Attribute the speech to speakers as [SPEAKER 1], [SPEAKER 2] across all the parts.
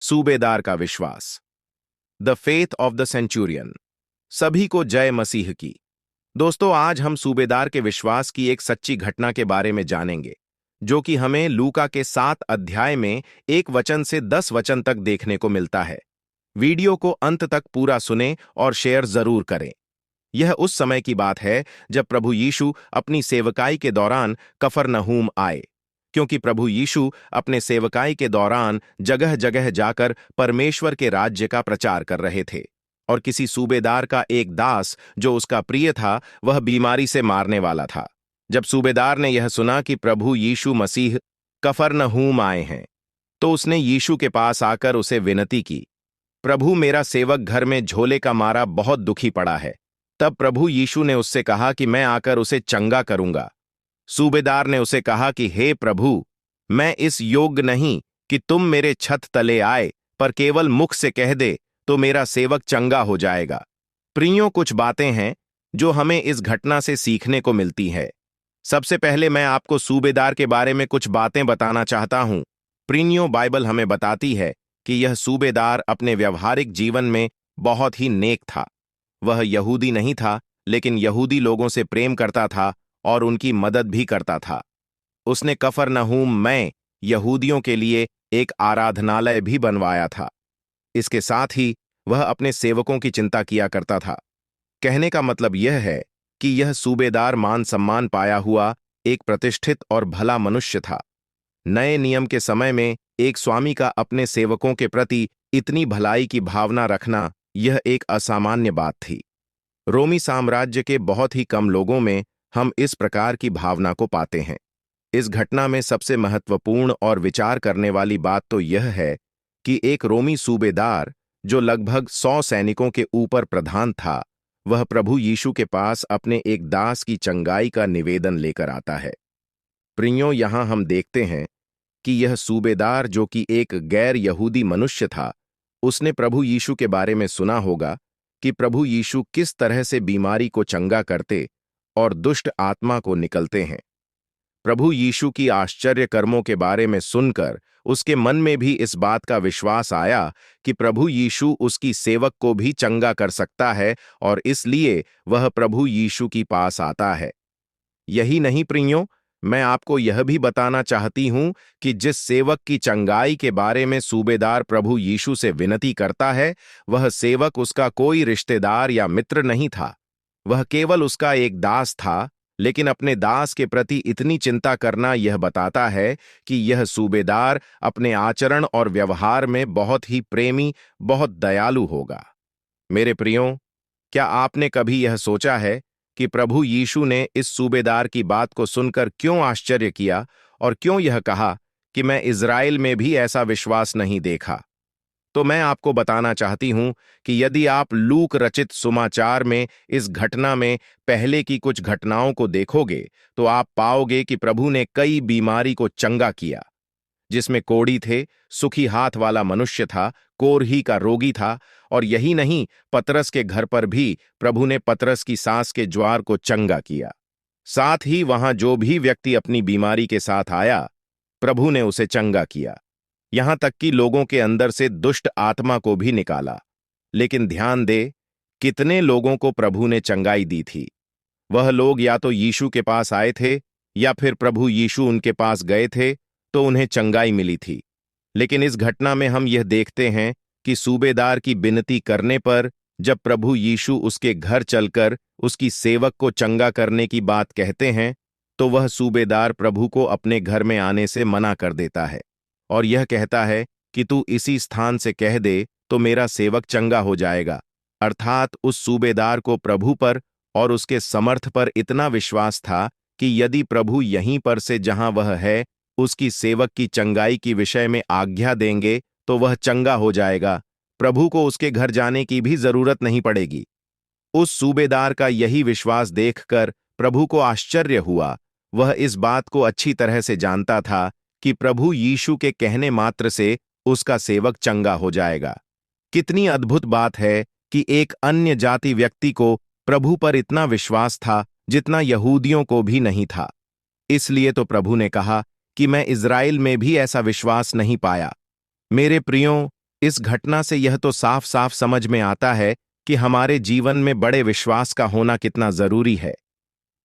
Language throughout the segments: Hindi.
[SPEAKER 1] सूबेदार का विश्वास। The faith of the Centurion. सभी को जय मसीह की। दोस्तों, आज हम सूबेदार के विश्वास की एक सच्ची घटना के बारे में जानेंगे, जो कि हमें लूका के 7 अध्याय में 1 वचन से 10 वचन तक देखने को मिलता है। वीडियो को अंत तक पूरा सुनें और शेयर जरूर करें। यह उस समय की बात है जब प्रभु यीशु अपनी सेवकाई के दौरान कफरनहूम आए, क्योंकि प्रभु यीशु अपने सेवकाई के दौरान जगह जगह जाकर परमेश्वर के राज्य का प्रचार कर रहे थे, और किसी सूबेदार का एक दास जो उसका प्रिय था, वह बीमारी से मारने वाला था। जब सूबेदार ने यह सुना कि प्रभु यीशु मसीह कफरनहूम आए हैं, तो उसने यीशु के पास आकर उसे विनती की, प्रभु, मेरा सेवक घर में झोले का मारा बहुत दुखी पड़ा है। तब प्रभु यीशु ने उससे कहा कि मैं आकर उसे चंगा करूंगा। सूबेदार ने उसे कहा कि हे प्रभु, मैं इस योग्य नहीं कि तुम मेरे छत तले आए, पर केवल मुख से कह दे तो मेरा सेवक चंगा हो जाएगा। प्रियों, कुछ बातें हैं जो हमें इस घटना से सीखने को मिलती है। सबसे पहले मैं आपको सूबेदार के बारे में कुछ बातें बताना चाहता हूं। प्रियों, बाइबल हमें बताती है कि यह सूबेदार अपने व्यवहारिक जीवन में बहुत ही नेक था। वह यहूदी नहीं था, लेकिन यहूदी लोगों से प्रेम करता था और उनकी मदद भी करता था। उसने कफरनहूम में यहूदियों के लिए एक आराधनालय भी बनवाया था। इसके साथ ही वह अपने सेवकों की चिंता किया करता था। कहने का मतलब यह है कि यह सूबेदार मान सम्मान पाया हुआ एक प्रतिष्ठित और भला मनुष्य था। नए नियम के समय में एक स्वामी का अपने सेवकों के प्रति इतनी भलाई की भावना रखना, यह एक असामान्य बात थी। रोमी साम्राज्य के बहुत ही कम लोगों में हम इस प्रकार की भावना को पाते हैं। इस घटना में सबसे महत्वपूर्ण और विचार करने वाली बात तो यह है कि एक रोमी सूबेदार, जो लगभग 100 सैनिकों के ऊपर प्रधान था, वह प्रभु यीशु के पास अपने एक दास की चंगाई का निवेदन लेकर आता है। प्रियों, यहां हम देखते हैं कि यह सूबेदार, जो कि एक गैर यहूदी मनुष्य था, उसने प्रभु यीशु के बारे में सुना होगा कि प्रभु यीशु किस तरह से बीमारी को चंगा करते और दुष्ट आत्मा को निकलते हैं। प्रभु यीशु की आश्चर्य कर्मों के बारे में सुनकर उसके मन में भी इस बात का विश्वास आया कि प्रभु यीशु उसकी सेवक को भी चंगा कर सकता है, और इसलिए वह प्रभु यीशु की पास आता है। यही नहीं प्रियों, मैं आपको यह भी बताना चाहती हूं कि जिस सेवक की चंगाई के बारे में सूबेदार प्रभु यीशु से विनती करता है, वह सेवक उसका कोई रिश्तेदार या मित्र नहीं था। वह केवल उसका एक दास था, लेकिन अपने दास के प्रति इतनी चिंता करना यह बताता है कि यह सूबेदार अपने आचरण और व्यवहार में बहुत ही प्रेमी, बहुत दयालु होगा। मेरे प्रियों, क्या आपने कभी यह सोचा है कि प्रभु यीशु ने इस सूबेदार की बात को सुनकर क्यों आश्चर्य किया और क्यों यह कहा कि मैं इज़राइल में भी ऐसा विश्वास नहीं देखा? तो मैं आपको बताना चाहती हूं कि यदि आप लूक रचित सुमाचार में इस घटना में पहले की कुछ घटनाओं को देखोगे, तो आप पाओगे कि प्रभु ने कई बीमारी को चंगा किया, जिसमें कोढ़ी थे, सुखी हाथ वाला मनुष्य था, कोरही का रोगी था, और यही नहीं, पतरस के घर पर भी प्रभु ने पतरस की सांस के ज्वार को चंगा किया। साथ ही वहां जो भी व्यक्ति अपनी बीमारी के साथ आया, प्रभु ने उसे चंगा किया। यहां तक कि लोगों के अंदर से दुष्ट आत्मा को भी निकाला। लेकिन ध्यान दे, कितने लोगों को प्रभु ने चंगाई दी थी। वह लोग या तो यीशु के पास आए थे, या फिर प्रभु यीशु उनके पास गए थे तो उन्हें चंगाई मिली थी। लेकिन इस घटना में हम यह देखते हैं कि सूबेदार की विनती करने पर जब प्रभु यीशु उसके घर चलकर उसकी सेवक को चंगा करने की बात कहते हैं, तो वह सूबेदार प्रभु को अपने घर में आने से मना कर देता है और यह कहता है कि तू इसी स्थान से कह दे तो मेरा सेवक चंगा हो जाएगा। अर्थात उस सूबेदार को प्रभु पर और उसके समर्थ पर इतना विश्वास था कि यदि प्रभु यहीं पर से, जहां वह है, उसकी सेवक की चंगाई की विषय में आज्ञा देंगे तो वह चंगा हो जाएगा। प्रभु को उसके घर जाने की भी जरूरत नहीं पड़ेगी। उस सूबेदार का यही विश्वास देखकर प्रभु को आश्चर्य हुआ। वह इस बात को अच्छी तरह से जानता था कि प्रभु यीशु के कहने मात्र से उसका सेवक चंगा हो जाएगा। कितनी अद्भुत बात है कि एक अन्य जाति व्यक्ति को प्रभु पर इतना विश्वास था जितना यहूदियों को भी नहीं था। इसलिए तो प्रभु ने कहा कि मैं इज़राइल में भी ऐसा विश्वास नहीं पाया। मेरे प्रियों, इस घटना से यह तो साफ साफ समझ में आता है कि हमारे जीवन में बड़े विश्वास का होना कितना जरूरी है।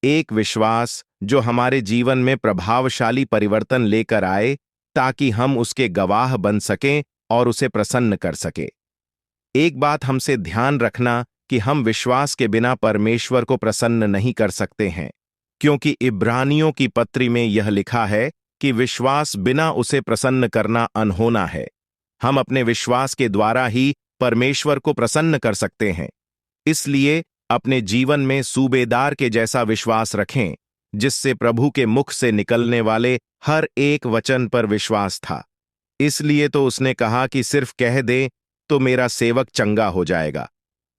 [SPEAKER 1] एक विश्वास जो हमारे जीवन में प्रभावशाली परिवर्तन लेकर आए, ताकि हम उसके गवाह बन सकें और उसे प्रसन्न कर सके। एक बात हमसे ध्यान रखना कि हम विश्वास के बिना परमेश्वर को प्रसन्न नहीं कर सकते हैं, क्योंकि इब्रानियों की पत्री में यह लिखा है कि विश्वास बिना उसे प्रसन्न करना अनहोना है। हम अपने विश्वास के द्वारा ही परमेश्वर को प्रसन्न कर सकते हैं। इसलिए अपने जीवन में सूबेदार के जैसा विश्वास रखें, जिससे प्रभु के मुख से निकलने वाले हर एक वचन पर विश्वास था। इसलिए तो उसने कहा कि सिर्फ कह दे तो मेरा सेवक चंगा हो जाएगा।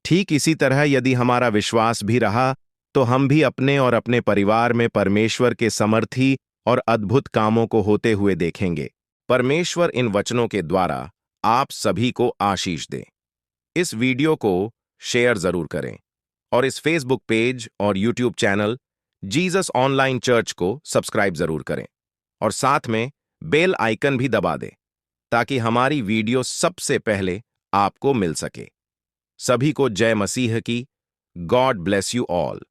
[SPEAKER 1] ठीक इसी तरह यदि हमारा विश्वास भी रहा, तो हम भी अपने और अपने परिवार में परमेश्वर के समर्थी और अद्भुत कामों को होते हुए देखेंगे। परमेश्वर इन वचनों के द्वारा आप सभी को आशीष दे। इस वीडियो को शेयर जरूर करें और इस फेसबुक पेज और YouTube channel Jesus online church को सब्सक्राइब जरूर करें और साथ में बेल आइकन भी दबा दें, ताकि हमारी वीडियो सबसे पहले आपको मिल सके। सभी को जय मसीह की। God bless you all.